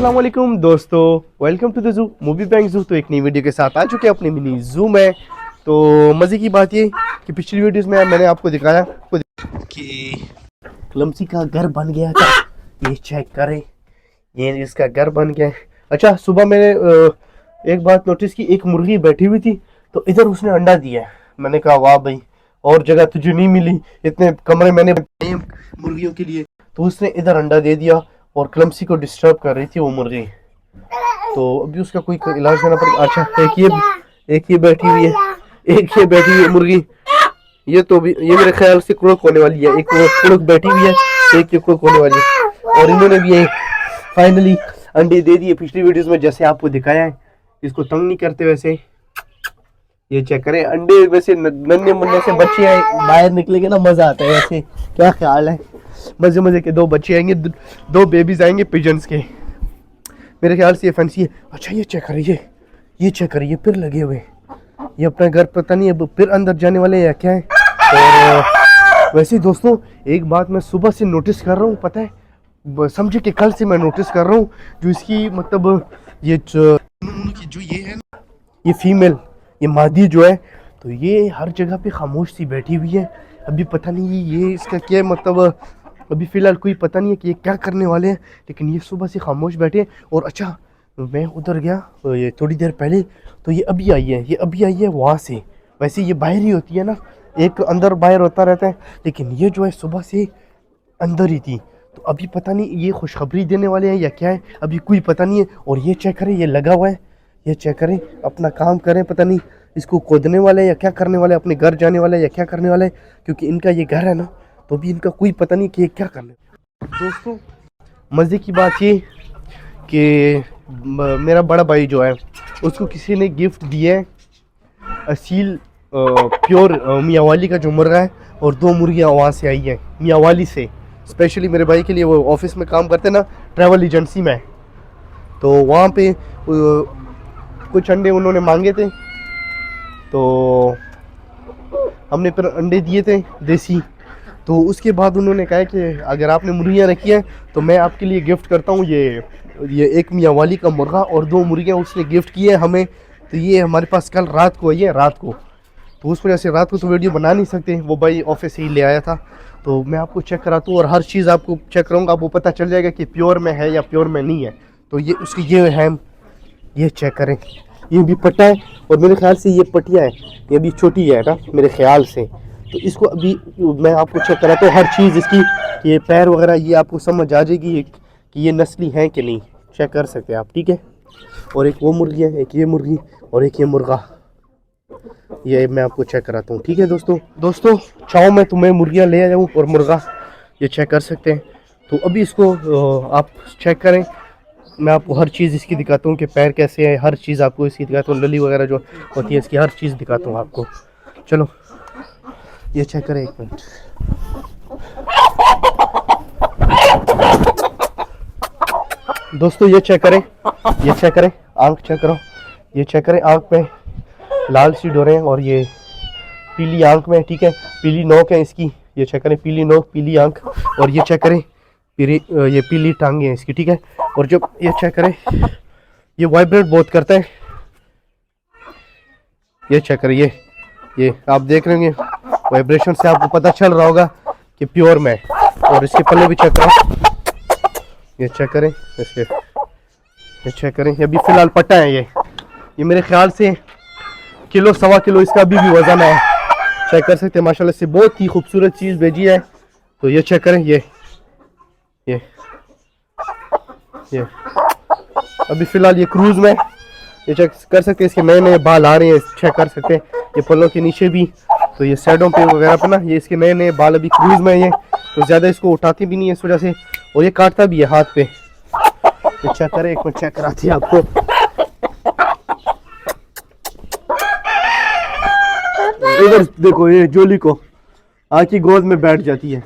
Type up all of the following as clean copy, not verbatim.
अस्सलाम वालेकुम दोस्तों, welcome to the zoo movie bank zoo. तो एक नई वीडियो के साथ आ चुके हैं अपने मिनी जू में। तो मज़े की बात ये कि पिछली वीडियोस में मैंने आपको दिखाया कि क्लमसी का घर बन गया था। ये चेक करें, ये इसका घर बन गया है। अच्छा, सुबह मैंने एक बात नोटिस की, एक मुर्गी बैठी हुई थी तो इधर उसने अंडा दिया है। मैंने कहा वाह भाई, और जगह तुझे नहीं मिली, इतने कमरे मैंने बनाए मुर्गियों के लिए, तो उसने इधर अंडा दे दिया और क्लमसी को डिस्टर्ब कर रही थी वो मुर्गी। तो अभी उसका कोई इलाज करना पड़ेगा। अच्छा, एक ये बैठी हुई है, एक ये बैठी हुई है मुर्गी। ये तो भी, ये मेरे ख्याल से कुड़क होने वाली है। एक वो कुड़क बैठी हुई है, एक ये कुड़क होने वाली है। और इन्होंने भी फाइनली अंडे दे दिए पिछली वीडियोस में, जैसे आपको दिखाया है। इसको तंग नहीं करते वैसे। ये चेक करें अंडे, वैसे नन्हे मुन्ने से बच्चे आए बाहर निकलेंगे ना, मजा आता है। वैसे क्या ख्याल है, मजे मजे के दो बच्चे आएंगे, दो बेबीज आएंगे पिजन्स के। मेरे ख्याल से ये फैंसी है। अच्छा, ये चेक करिए, ये चेक करिए, फिर लगे हुए। ये अपना घर पता नहीं अब फिर अंदर जाने वाले हैं या क्या है। और वैसे दोस्तों, एक बात मैं सुबह से नोटिस कर रहा हूँ, पता है, समझे कि कल से मैं नोटिस कर रहा हूँ, जो इसकी मतलब ये जो ये है ना, ये फीमेल, ये मादी जो है, तो ये हर जगह पे खामोश सी बैठी हुई है। अभी पता नहीं ये इसका क्या है, मतलब अभी फ़िलहाल कोई पता नहीं है कि ये क्या करने वाले हैं, लेकिन ये सुबह से खामोश बैठे। और अच्छा, मैं उधर गया तो ये थोड़ी देर पहले, तो ये अभी आई है, ये अभी आई है वहाँ से। वैसे ये बाहर ही होती है ना, एक अंदर बाहर होता रहता है, लेकिन ये जो है सुबह से अंदर ही थी। तो अभी पता नहीं ये खुशखबरी देने वाले हैं या क्या है, अभी कोई पता नहीं है। और ये चेक करें, ये लगा हुआ है, ये चेक करें, अपना काम करें, पता नहीं इसको खोदने वाले हैं या क्या करने वाले हैं, अपने घर जाने वाले हैं या क्या करने वाले हैं, क्योंकि इनका ये घर है ना, तो भी इनका कोई पता नहीं कि ये क्या करने। दोस्तों, मज़े की बात ये कि मेरा बड़ा भाई जो है, उसको किसी ने गिफ्ट दिया है असील प्योर मियावाली का जो मुर्गा है, और 2 मुर्गियाँ वहाँ से आई हैं मियावाली से, स्पेशली मेरे भाई के लिए। वो ऑफिस में काम करते ना, ट्रैवल एजेंसी में, तो वहाँ पे कुछ अंडे उन्होंने मांगे थे, तो हमने फिर अंडे दिए थे देसी। तो उसके बाद उन्होंने कहा कि अगर आपने मुर्गियाँ रखी हैं तो मैं आपके लिए गिफ्ट करता हूँ ये एक मियावाली का मुर्गा और 2 मुर्गियाँ उसने गिफ्ट की है हमें। तो ये हमारे पास कल रात को आई है, रात को। तो उस वजह से रात को तो वीडियो बना नहीं सकते, वो भाई ऑफिस से ही ले आया था। तो मैं आपको चेक कराता हूँ और हर चीज़ आपको चेक कराऊँगा, आपको पता चल जाएगा कि प्योर में है या प्योर में नहीं है। तो ये उसकी ये है, ये चेक करें, ये भी पट्टा है, और मेरे ख्याल से ये पटिया है, ये भी छोटी है ना मेरे ख्याल से। तो इसको अभी मैं आपको चेक कराता हूँ हर चीज़ इसकी, ये पैर वगैरह, ये आपको समझ आ जाएगी कि ये नस्ली है कि नहीं, चेक कर सकते हैं आप, ठीक है। और एक वो मुर्गी है, एक ये मुर्गी और एक ये मुर्गा, ये मैं आपको चेक कराता हूँ, ठीक है दोस्तों चाहो मैं तुम्हें मुर्गियाँ ले आऊँ और मुर्गा, ये चेक कर सकते हैं। तो अभी इसको आप चेक करें, मैं आपको हर चीज़ इसकी दिखाता हूँ कि पैर कैसे है, हर चीज़ आपको इसकी दिखाता हूँ, लली वगैरह जो होती है इसकी हर चीज़ दिखाता हूँ आपको। चलो ये चेक करें, एक मिनट। दोस्तों ये चेक करें, ये चेक करें, आंख चेक करो, ये चेक करें, आंख में लाल सी डोरें और ये पीली आंख में, ठीक है, पीली नोक है इसकी, ये चेक करें, पीली नोक पीली आंख, और ये चेक करें ये पीली टांगे हैं इसकी, ठीक है। और जब ये चेक करें, ये वाइब्रेट बहुत करता है, ये चेक करें, ये आप देख रहे होंगे वाइब्रेशन से आपको पता चल रहा होगा कि प्योर में। और इसके पल्ले भी चेक करो, ये चेक करें, ये चेक करें, ये भी फिलहाल पट्टा है। ये मेरे ख्याल से किलो सवा किलो इसका अभी भी वजन है, चेक कर सकते हैं। माशाल्लाह से बहुत ही खूबसूरत चीज़ भेजी है। तो ये चेक करें, ये अभी फ़िलहाल ये क्रूज़ में, ये चेक कर सकते हैं, इसके नए नए बाल आ रहे हैं, चेक कर सकते हैं, ये पल्लों के नीचे भी, तो ये साइडों पे वगैरह पर ना, ये इसके नए नए बाल अभी क्रूज़ में ये, तो ज़्यादा इसको उठाती भी नहीं है इस वजह से, और ये काटता भी है हाथ पे। ये चेक करें, एक मिनट चेक कराती है आपको। इधर देखो, ये जोली को आके गोद में बैठ जाती है।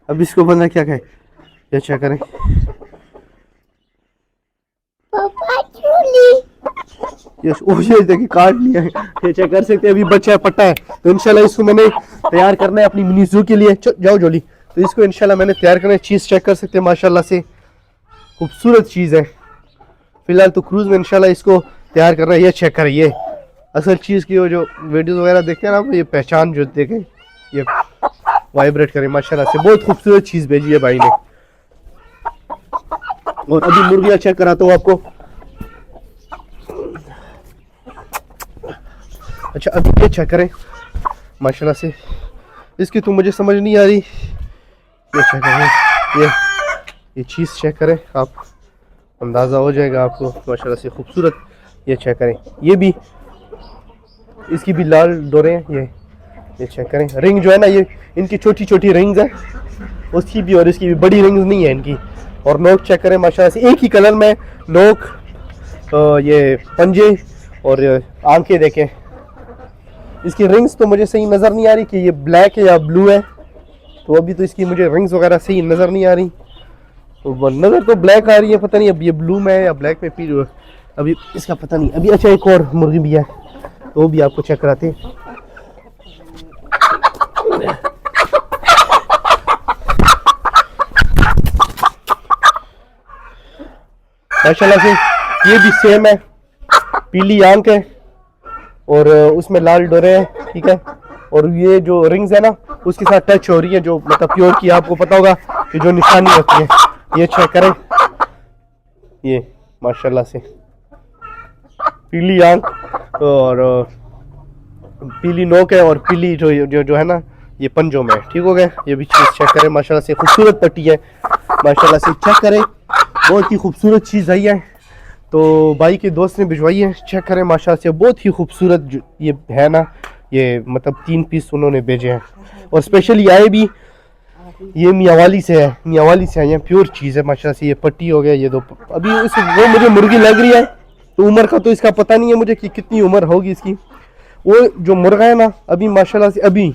अब इसको बंदा क्या कहे, ये चेक करें, ये देखिए काट लिया है, ये चेक कर सकते हैं। अभी बच्चा है, पट्टा है, तो इंशाल्लाह इसको मैंने तैयार करना है अपनी मिनी जू के लिए। जाओ जोली, तो इसको इंशाल्लाह मैंने तैयार करना है। चीज़ चेक कर सकते हैं, माशाल्लाह से खूबसूरत चीज़ है। फिलहाल तो क्रूज में इंशाल्लाह इसको तैयार कर रहा है। ये चेक करें, ये असल चीज़ की वो जो वीडियोस वगैरह देखते हैं ना आप, ये पहचान जो देखें, ये वाइब्रेट करें माशाल्लाह से। बहुत खूबसूरत चीज़ भेजी है भाई ने। और अभी मुर्गियाँ चेक कराता हूँ आपको। अच्छा अभी ये चेक करें माशाल्लाह से, इसकी तो मुझे समझ नहीं आ रही। ये चेक करें, ये चीज़ चेक करें, आप अंदाज़ा हो जाएगा आपको माशाल्लाह से खूबसूरत। ये चेक करें, ये भी इसकी भी लाल डोरे हैं। ये चेक करें, रिंग जो है ना, ये इनकी छोटी छोटी रिंग्स है उसकी भी, और इसकी भी बड़ी रिंग्स नहीं है इनकी। और नोक चेक करें माशाल्लाह से, एक ही कलर में नोक, ये पंजे और आंखें देखें। इसकी रिंग्स तो मुझे सही नज़र नहीं आ रही कि ये ब्लैक है या ब्लू है, तो अभी तो इसकी मुझे रिंग्स वगैरह सही नज़र नहीं आ रही। तो नज़र तो ब्लैक आ रही है, पता नहीं अब ये ब्लू में है या ब्लैक में, फिर अभी इसका पता नहीं। अभी अच्छा एक और मुर्गी भी है, तो वो भी आपको चेक कराते हैं। माशाल्लाह से ये भी सेम है, पीली आंख है और उसमें लाल डोरे हैं, ठीक है। और ये जो रिंग्स है ना उसके साथ टच हो रही है, जो मतलब प्योर की आपको पता होगा कि जो निशानी होती है। ये चेक करें, ये माशाल्लाह से पीली आंख और पीली नोक है, और पीली जो है ना ये पंजों में, ठीक हो गया। ये भी चीज़ चेक करें माशाल्लाह से, खूबसूरत पट्टी है माशाल्लाह से। चेक करें, बहुत ही खूबसूरत चीज़ आई है, तो भाई के दोस्त ने भिजवाई है। चेक करें माशाल्लाह से, बहुत ही खूबसूरत ये है ना, ये मतलब 3 पीस उन्होंने भेजे हैं। और स्पेशली आए भी ये मियावाली से है, मियावाली से आई है, प्योर चीज़ है माशाल्लाह से। ये पट्टी हो गया, ये दो अभी वो मुझे मुर्गी लग रही है, तो उम्र का तो इसका पता नहीं है मुझे कि कितनी उम्र होगी इसकी। वो जो मुर्गा है ना अभी माशाल्लाह से, अभी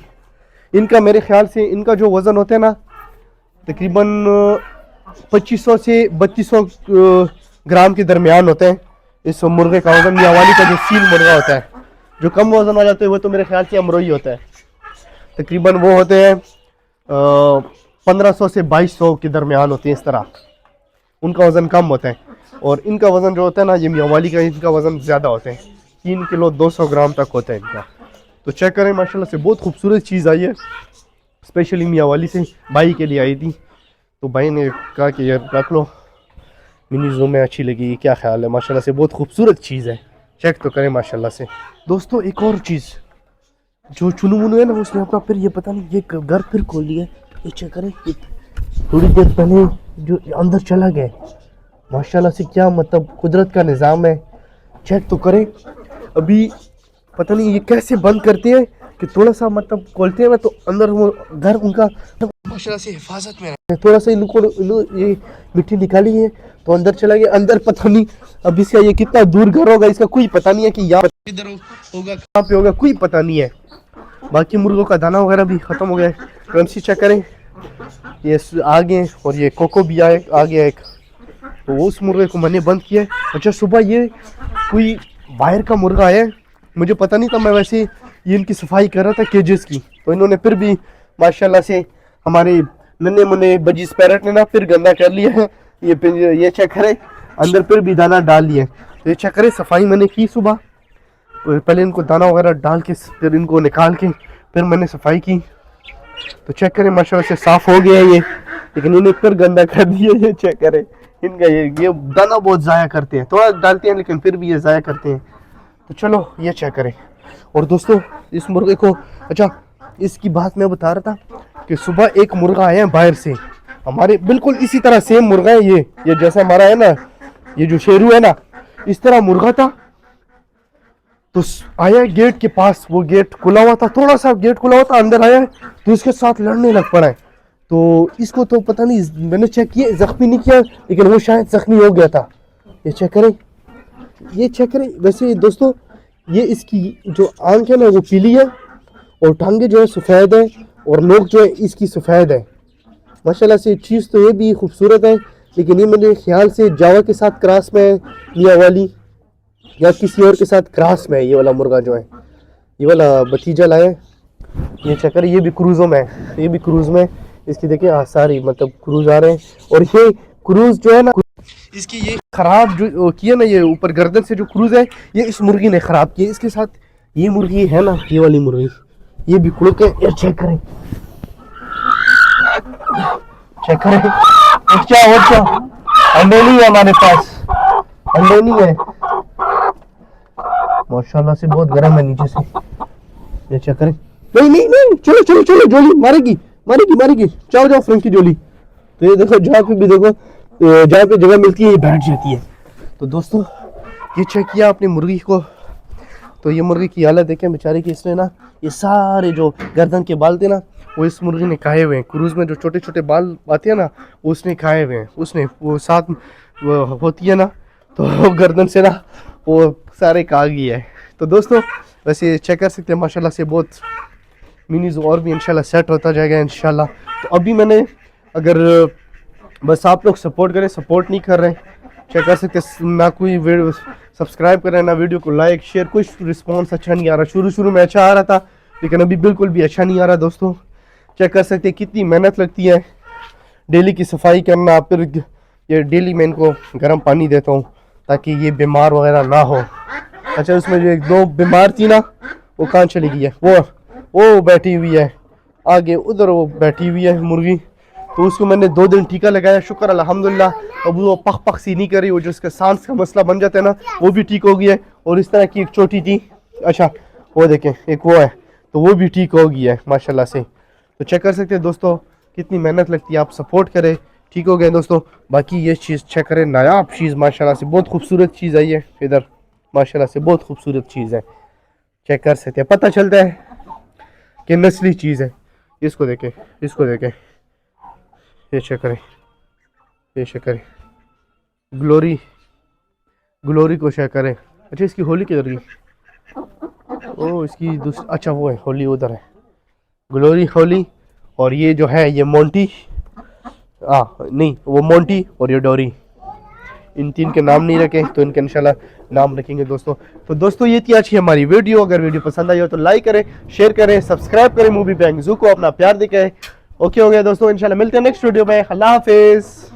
इनका मेरे ख्याल से इनका जो वज़न होता है ना तकरीबन 2500 से 3200 ग्राम के दरमियान होते हैं इस मुर्गे का वज़न। मियावाली का जो सील मुर्गा होता है, जो कम वज़न आ जाते हैं वो तो मेरे ख्याल से अमरोही होता है, तकरीबन वो होते हैं 1500 से 2200 के दरमियान होते हैं, इस तरह उनका वज़न कम होता है। और इनका वज़न जो होता है ना ये मियावाली का, इनका वज़न ज़्यादा होता है, 3 किलो 200 ग्राम तक होता है इनका। तो चेक करें माशाल्लाह से, बहुत खूबसूरत चीज़ आई है, स्पेशली मियावाली से भाई के लिए आई थी। तो भाई ने कहा कि यार रख लो, मिनी ज़ू में अच्छी लगी, क्या ख्याल है। माशाल्लाह से बहुत खूबसूरत चीज़ है, चेक तो करें माशाल्लाह से। दोस्तों एक और चीज़, जो चुनू मुनू है ना उसने अपना फिर ये पता नहीं ये घर फिर खोल लिया। ये चेक करें, ये थोड़ी देर पहले जो अंदर चला गया माशाल्लाह से, क्या मतलब कुदरत का निज़ाम है। चेक तो करें, अभी पता नहीं ये कैसे बंद करते हैं कि थोड़ा सा मतलब खोलते हैं ना तो अंदर वो घर उनका माशाल्लाह से हिफाजत में है। थोड़ा सा ये मिट्टी निकाली है तो अंदर चला गया, अंदर पता नहीं अब इसका ये कितना दूर घर होगा, इसका कोई पता नहीं है कि यहाँ इधर होगा कहाँ पे होगा, कोई पता नहीं है। बाकी मुर्गों का दाना वगैरह भी ख़त्म हो गया है। क्रंची चेक करें, ये आगे, और ये कोको भी आए आ गया एक, तो वो उस मुर्गे को मैंने बंद किया है। अच्छा सुबह ये कोई बाहर का मुर्गा आया, मुझे पता नहीं था, मैं वैसे ये इनकी सफाई कर रहा था केजेस की, तो इन्होंने फिर भी माशाल्लाह से हमारे नन्हे मुन्ने बजीज पैरट ने ना फिर गंदा कर लिया है। ये चेक करें, अंदर फिर भी दाना डाल लिया। तो ये चेक करें, सफाई मैंने की सुबह, पहले इनको दाना वगैरह डाल के फिर इनको निकाल के फिर मैंने सफाई की। तो चेक करें माशाल्लाह से साफ़ हो गया ये, लेकिन इन्हें फिर गंदा कर दिया। ये चेक करें, इनका ये दाना बहुत ज़ाया करते हैं, थोड़ा डालते हैं लेकिन फिर भी ये ज़ाया करते हैं। तो चलो ये चेक करें। और दोस्तों इस मुर्गे को, अच्छा इसकी बात मैं बता रहा था कि सुबह एक मुर्गा आया है बाहर से, हमारे बिल्कुल इसी तरह सेम मुर्गा है ये जैसा हमारा है ना, ये जो शेरू है ना इस तरह मुर्गा था। तो आया गेट के पास, वो गेट खुला हुआ था, थोड़ा सा गेट खुला हुआ था, अंदर आया तो इसके साथ लड़ने लग पड़ा है। तो इसको तो पता नहीं, मैंने चेक किया, जख्मी नहीं किया लेकिन वो शायद जख्मी हो गया था। ये चेक करें, ये चेक करें। वैसे दोस्तों ये इसकी जो आंख है ना वो पीली है, और टांगे जो है सफ़ेद है, और नोक जो है इसकी सफ़ेद है। माशाल्लाह से चीज़ तो ये भी खूबसूरत है, लेकिन ये मेरे ख्याल से जावा के साथ क्रॉस में है, मियावाली या किसी और के साथ क्रॉस में है। ये वाला मुर्गा जो है, ये वाला भतीजा लाया है। ये चेक करें, ये भी क्रूज़ों में है, ये भी क्रूज़ में, इसकी देखिए सारी मतलब क्रूज़ आ रहे हैं। और ये क्रूज़ जो है ना, इसकी ये खराब जो किया ना, ये ऊपर गर्दन से जो क्रूज है, ये इस मुर्गी ने खराब किया। इसके साथ ये मुर्गी है ना, ये वाली मुर्गी, ये भी कुड़क है। ये चेक करें, चेक करें, क्या अंडे नहीं है हमारे पास, अंडे नहीं है माशाल्लाह से, बहुत गर्म है नीचे से। ये चेक करें, नहीं नहीं नहीं, चलो चलो चलो, जोली मारेगी मारेगी मारेगी, जाओ जाओ फ्रेंकी जोली। तो ये देखो, जहाँ पे भी देखो, जहाँ पे जगह मिलती है ये बैठ जाती है। तो दोस्तों ये चेक किया आपने मुर्गी को, तो ये मुर्गी की हालत देखें बेचारे की। इसने ना ये सारे जो गर्दन के बाल थे ना, वो इस मुर्गी ने खाए हुए हैं। क्रूज में जो छोटे छोटे बाल आते हैं ना, वो उसने खाए हुए हैं। उसने वो साथ वो होती है ना, तो गर्दन से ना वो सारे खा गई है। तो दोस्तों वैसे चेक कर सकते हैं माशाल्लाह से, बहुत मिनीज और भी इंशाल्लाह सेट होता जाएगा इंशाल्लाह। तो अभी मैंने, अगर बस आप लोग सपोर्ट करें, सपोर्ट नहीं कर रहे, चेक कर सकते ना कोई वीडियो सब्सक्राइब कर रहे हैं, ना वीडियो को लाइक शेयर, कुछ रिस्पांस अच्छा नहीं आ रहा। शुरू में अच्छा आ रहा था, लेकिन अभी बिल्कुल भी अच्छा नहीं आ रहा। दोस्तों चेक कर सकते हैं कितनी मेहनत लगती है डेली की सफाई करना। फिर ये डेली मैं इनको गर्म पानी देता हूँ ताकि ये बीमार वगैरह ना हो। अच्छा, उसमें जो 1-2 बीमार थी ना, वो कहाँ चली गई है, वो बैठी हुई है आगे उधर, वो बैठी हुई है मुर्गी। तो उसको मैंने 2 दिन टीका लगाया, शुक्र अल्हम्दुलिल्लाह। अब वो पख सी नहीं कर रही, वो जो उसका सांस का मसला बन जाता है ना, वो भी ठीक हो गया है। और इस तरह की एक छोटी थी, अच्छा वो देखें एक वो है, तो वो भी ठीक हो गई है माशाल्लाह से। तो चेक कर सकते हैं दोस्तों कितनी मेहनत लगती है, आप सपोर्ट करें, ठीक हो गए दोस्तों। बाकी ये चीज़ चेक करें, नायाब चीज़ माशाल्लाह से, बहुत खूबसूरत चीज़ आई है इधर माशाल्लाह से, बहुत खूबसूरत चीज़ है। चेक कर सकते हैं, पता चलता है कि नस्ली चीज़ है। इसको देखें, इसको देखें, ये चेक करें, ये चेक करें, ग्लोरी को चेक करें। अच्छा इसकी होली किधर गई, ओ इसकी दूसरी, अच्छा वो है होली उधर है, ग्लोरी होली। और ये जो है ये मोंटी, नहीं वो मोंटी और ये डोरी, इन 3 के नाम नहीं रखे, तो इनके इंशाल्लाह नाम रखेंगे दोस्तों। तो दोस्तों ये थी आज की हमारी वीडियो। अगर वीडियो पसंद आई हो तो लाइक करें, शेयर करें, सब्सक्राइब करें, मूवी बैंक ज़ू को अपना प्यार दिखाएं। ओके हो गया दोस्तों, इंशाल्लाह मिलते हैं नेक्स्ट वीडियो में। अल्लाह हाफिज़।